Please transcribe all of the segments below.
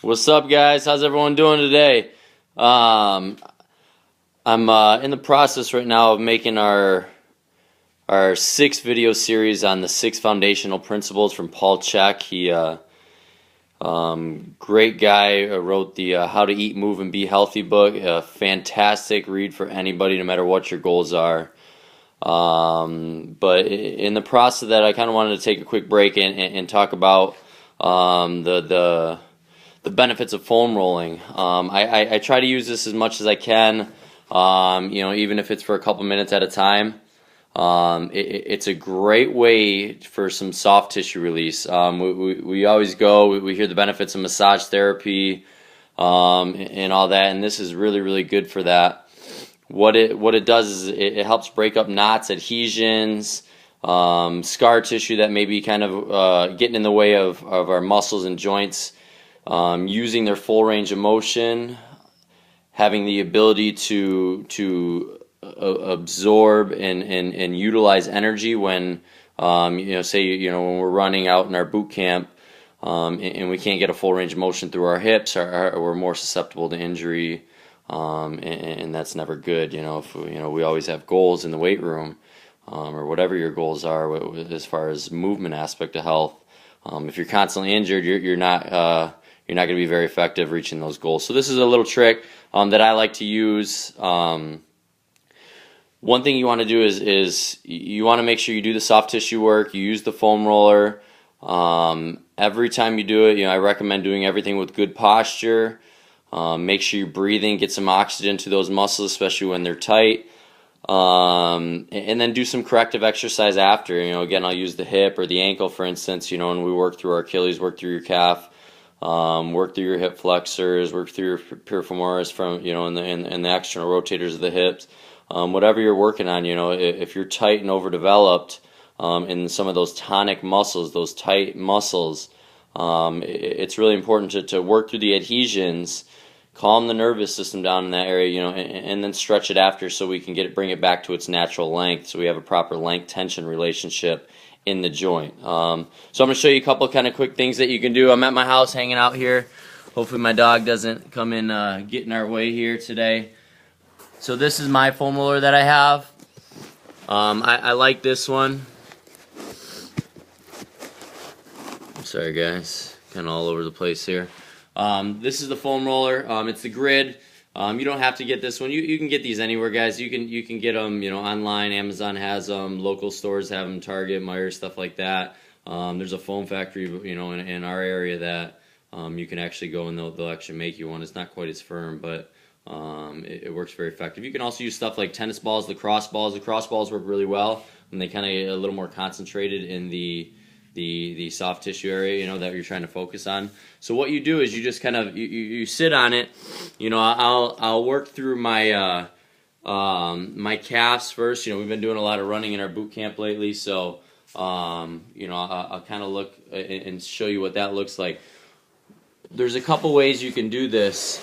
What's up, guys? How's everyone doing today? Um, I'm in the process right now of making our sixth video series on the six foundational principles from Paul Chek. He great guy. Wrote the How to Eat, Move, and Be Healthy book. A fantastic read for anybody, no matter what your goals are. But in the process of that, I kind of wanted to take a quick break and talk about the benefits of foam rolling. I try to use this as much as I can, even if it's for a couple minutes at a time. It's a great way for some soft tissue release. We always we hear the benefits of massage therapy and all that, and this is really, really good for that. What it does is it helps break up knots, adhesions, scar tissue that may be kind of getting in the way of our muscles and joints. Using their full range of motion, having the ability to absorb and utilize energy when when we're running out in our boot camp, and we can't get a full range of motion through our hips, we're more susceptible to injury, and that's never good. If we always have goals in the weight room, or whatever your goals are as far as movement aspect of health. If you're constantly injured, you're not going to be very effective reaching those goals. So this is a little trick that I like to use. One thing you want to do is you want to make sure you do the soft tissue work. You use the foam roller. Every time you do it, I recommend doing everything with good posture. Make sure you're breathing, get some oxygen to those muscles, especially when they're tight. And then do some corrective exercise after. Again, I'll use the hip or the ankle, for instance. When we work through our Achilles, work through your calf. Work through your hip flexors, work through your piriformis and the external rotators of the hips. Whatever you're working on, if you're tight and overdeveloped in some of those tonic muscles, those tight muscles, it's really important to work through the adhesions, calm the nervous system down in that area, and then stretch it after so we can bring it back to its natural length, so we have a proper length-tension relationship in the joint. So I'm going to show you a couple kind of quick things that you can do. I'm at my house hanging out here. Hopefully my dog doesn't come in get in our way here today. So this is my foam roller that I have. I like this one. Sorry guys, kind of all over the place here. This is the foam roller. It's the grid. You don't have to get this one. You can get these anywhere, guys. You can get them, online. Amazon has them. Local stores have them. Target, Meijer, stuff like that. There's a foam factory, in our area that you can actually go and they'll actually make you one. It's not quite as firm, but it works very effective. You can also use stuff like tennis balls, lacrosse balls. Lacrosse balls work really well, and they kind of get a little more concentrated in the soft tissue area, that you're trying to focus on. So what you do is you just kind of you sit on it. I'll work through my my calves first. We've been doing a lot of running in our boot camp lately, so I'll kind of look and show you what that looks like. There's a couple ways you can do this.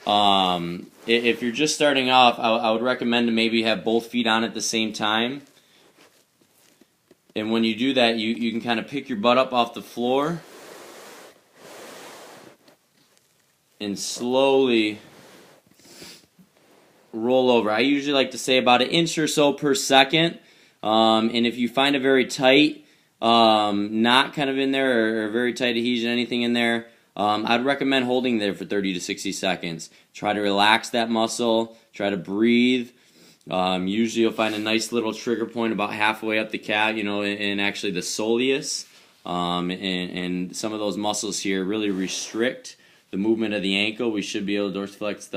If you're just starting off, I would recommend to maybe have both feet on at the same time. And when you do that, you can kind of pick your butt up off the floor and slowly roll over. I usually like to say about an inch or so per second. And if you find a very tight knot kind of in there or very tight adhesion, anything in there, I'd recommend holding there for 30 to 60 seconds. Try to relax that muscle. Try to breathe. Usually you'll find a nice little trigger point about halfway up the calf, and actually the soleus. And some of those muscles here really restrict the movement of the ankle. We should be able to dorsiflex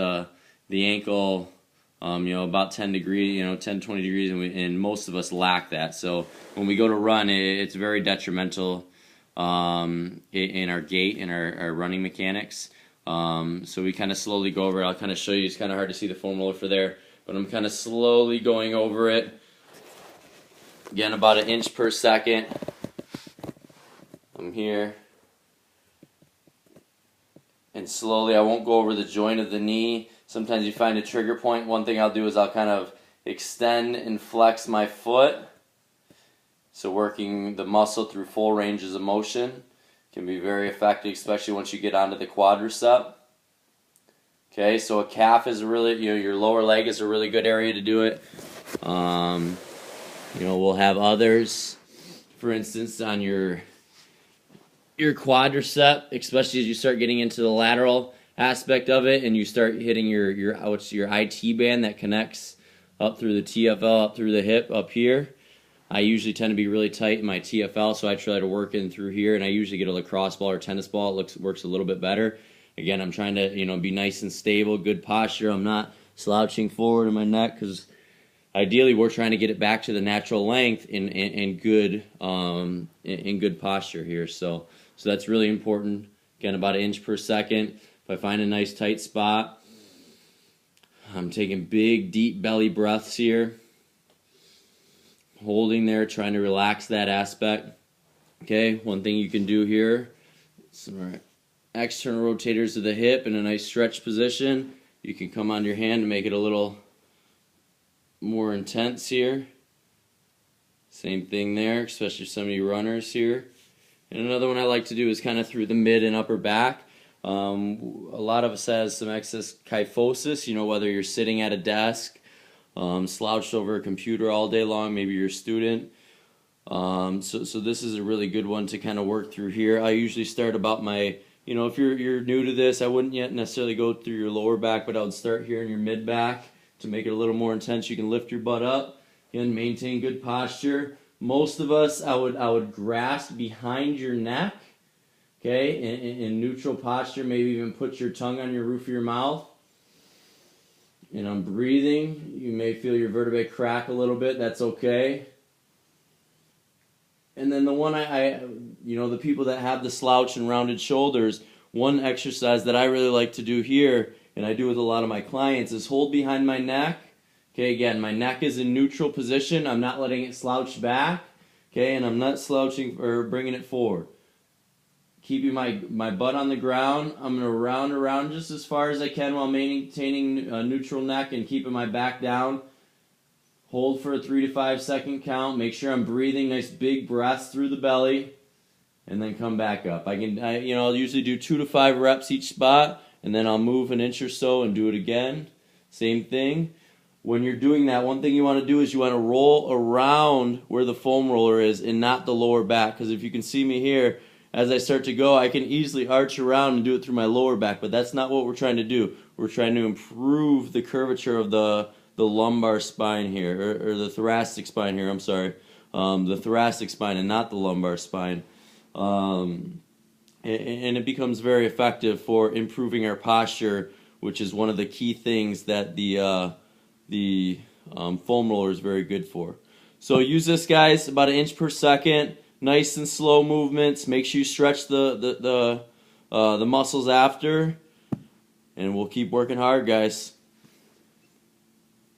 the ankle, about 10 degrees, 10, 20 degrees, and most of us lack that. So when we go to run, it's very detrimental in our gait and our running mechanics. So we kind of slowly go over it. I'll kind of show you. It's kind of hard to see the foam roller for there. But I'm kind of slowly going over it. Again, about an inch per second. I'm here. And slowly, I won't go over the joint of the knee. Sometimes you find a trigger point. One thing I'll do is I'll kind of extend and flex my foot. So working the muscle through full ranges of motion. Can be very effective, especially once you get onto the quadricep. Okay, so a calf is a really, your lower leg is a really good area to do it. We'll have others, for instance, on your quadricep, especially as you start getting into the lateral aspect of it, and you start hitting your IT band that connects up through the TFL, up through the hip, up here. I usually tend to be really tight in my TFL, so I try to work in through here, and I usually get a lacrosse ball or tennis ball. It works a little bit better. Again, I'm trying to be nice and stable, good posture. I'm not slouching forward in my neck, because ideally we're trying to get it back to the natural length in good posture here. So that's really important. Again, about 1 inch per second. If I find a nice tight spot, I'm taking big, deep belly breaths here. Holding there, trying to relax that aspect. Okay, one thing you can do here, some external rotators of the hip in a nice stretch position. You can come on your hand to make it a little more intense here. Same thing there, especially some of you runners here. And another one I like to do is kind of through the mid and upper back. A lot of us has some excess kyphosis, whether you're sitting at a desk, slouched over a computer all day long, maybe you're a student. So this is a really good one to kind of work through here. I usually start about my, if you're new to this, I wouldn't yet necessarily go through your lower back, but I would start here in your mid back to make it a little more intense. You can lift your butt up and maintain good posture. Most of us, I would grasp behind your neck, okay, in neutral posture. Maybe even put your tongue on your roof of your mouth. And I'm breathing. You may feel your vertebrae crack a little bit. That's okay. And then the one the people that have the slouch and rounded shoulders, one exercise that I really like to do here, and I do with a lot of my clients, is hold behind my neck. Okay, again, my neck is in neutral position. I'm not letting it slouch back. Okay, and I'm not slouching or bringing it forward. Keeping my butt on the ground. I'm going to round around just as far as I can while maintaining a neutral neck and keeping my back down. Hold for a 3 to 5 second count. Make sure I'm breathing nice big breaths through the belly, and then come back up. I'll usually do 2 to 5 reps each spot, and then I'll move 1 inch or so and do it again. Same thing. When you're doing that, one thing you want to do is you want to roll around where the foam roller is and not the lower back, because if you can see me here, as I start to go, I can easily arch around and do it through my lower back, but that's not what we're trying to do. We're trying to improve the curvature of the lumbar spine here, or the thoracic spine here, I'm sorry. The thoracic spine and not the lumbar spine. And it becomes very effective for improving our posture, which is one of the key things that the foam roller is very good for. So use this, guys, about 1 inch per second. Nice and slow movements. Make sure you stretch the muscles after, and we'll keep working hard, guys.